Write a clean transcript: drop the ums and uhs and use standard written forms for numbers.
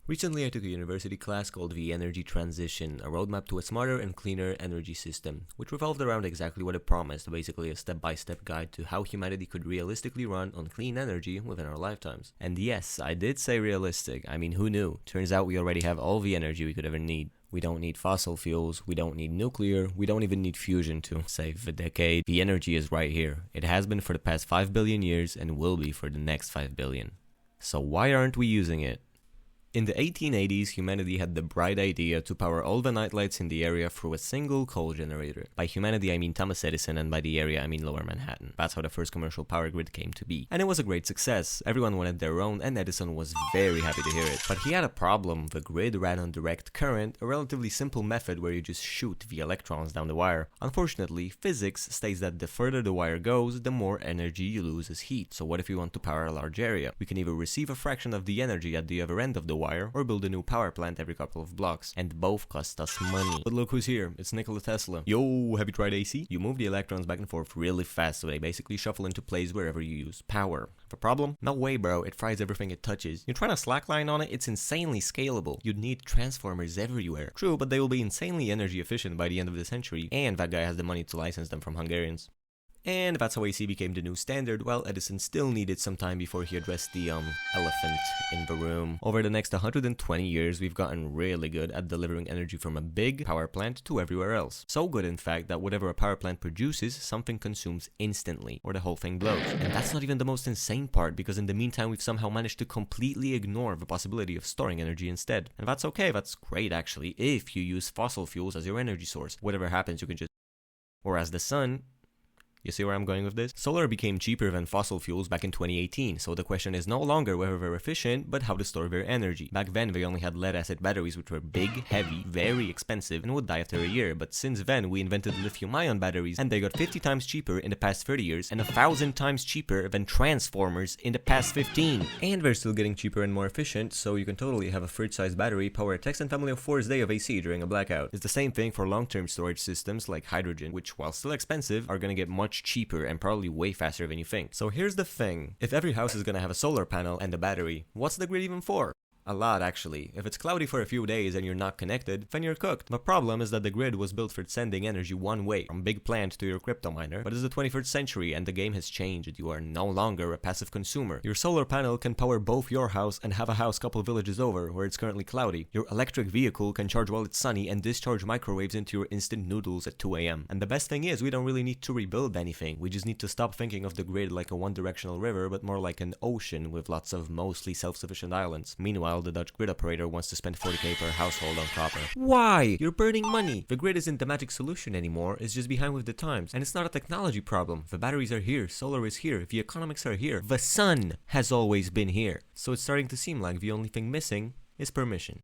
Recently, I took a university class called The Energy Transition, a roadmap to a smarter and cleaner energy system, which revolved around exactly what it promised, basically a step-by-step guide to how humanity could realistically run on clean energy within our lifetimes. And yes, I did say realistic. I mean, who knew? Turns out we already have all the energy we could ever need. We don't need fossil fuels, we don't need nuclear, we don't even need fusion to save the decade. The energy is right here. It has been for the past 5 billion years and will be for the next 5 billion. So why aren't we using it? In the 1880s, humanity had the bright idea to power all the nightlights in the area through a single coal generator. By humanity, I mean Thomas Edison, and by the area, I mean Lower Manhattan. That's how the first commercial power grid came to be. And it was a great success. Everyone wanted their own, and Edison was very happy to hear it. But he had a problem. The grid ran on direct current, a relatively simple method where you just shoot the electrons down the wire. Unfortunately, physics states that the further the wire goes, the more energy you lose as heat. So what if we want to power a large area? We can either receive a fraction of the energy at the other end of the wire, or build a new power plant every couple of blocks, and both cost us money. But look who's here, it's Nikola Tesla. Yo, have you tried AC? You move the electrons back and forth really fast, so they basically shuffle into place wherever you use power. The problem? No way, bro, it fries everything it touches. You're trying to slackline on it, it's insanely scalable. You'd need transformers everywhere. True, but they will be insanely energy efficient by the end of the century, and that guy has the money to license them from Hungarians. And that's how AC became the new standard, while Edison still needed some time before he addressed the, elephant in the room. Over the next 120 years, we've gotten really good at delivering energy from a big power plant to everywhere else. So good, in fact, that whatever a power plant produces, something consumes instantly, or the whole thing blows. And that's not even the most insane part, because in the meantime, we've somehow managed to completely ignore the possibility of storing energy instead. And that's okay, that's great actually, if you use fossil fuels as your energy source. Whatever happens, you can just... Or as the sun... You see where I'm going with this? Solar became cheaper than fossil fuels back in 2018, so the question is no longer whether they're efficient, but how to store their energy. Back then, they only had lead-acid batteries, which were big, heavy, very expensive, and would die after a year, but since then, we invented lithium-ion batteries, and they got 50 times cheaper in the past 30 years, and 1,000 times cheaper than transformers in the past 15. And they're still getting cheaper and more efficient, so you can totally have a fridge-sized battery power a Texan family of 4's day of AC during a blackout. It's the same thing for long-term storage systems like hydrogen, which, while still expensive, are gonna get much cheaper and probably way faster than you think. So here's the thing. If every house is gonna have a solar panel and a battery, what's the grid even for? A lot, actually. If it's cloudy for a few days and you're not connected, then you're cooked. The problem is that the grid was built for sending energy one way, from big plant to your crypto miner. But it's the 21st century and the game has changed. You are no longer a passive consumer. Your solar panel can power both your house and have a house couple villages over, where it's currently cloudy. Your electric vehicle can charge while it's sunny and discharge microwaves into your instant noodles at 2 AM. And the best thing is, we don't really need to rebuild anything. We just need to stop thinking of the grid like a one-directional river, but more like an ocean with lots of mostly self-sufficient islands. Meanwhile, the Dutch grid operator wants to spend 40k per household on copper. Why? You're burning money! The grid isn't the magic solution anymore, it's just behind with the times. And it's not a technology problem. The batteries are here, solar is here, the economics are here. The sun has always been here. So it's starting to seem like the only thing missing is permission.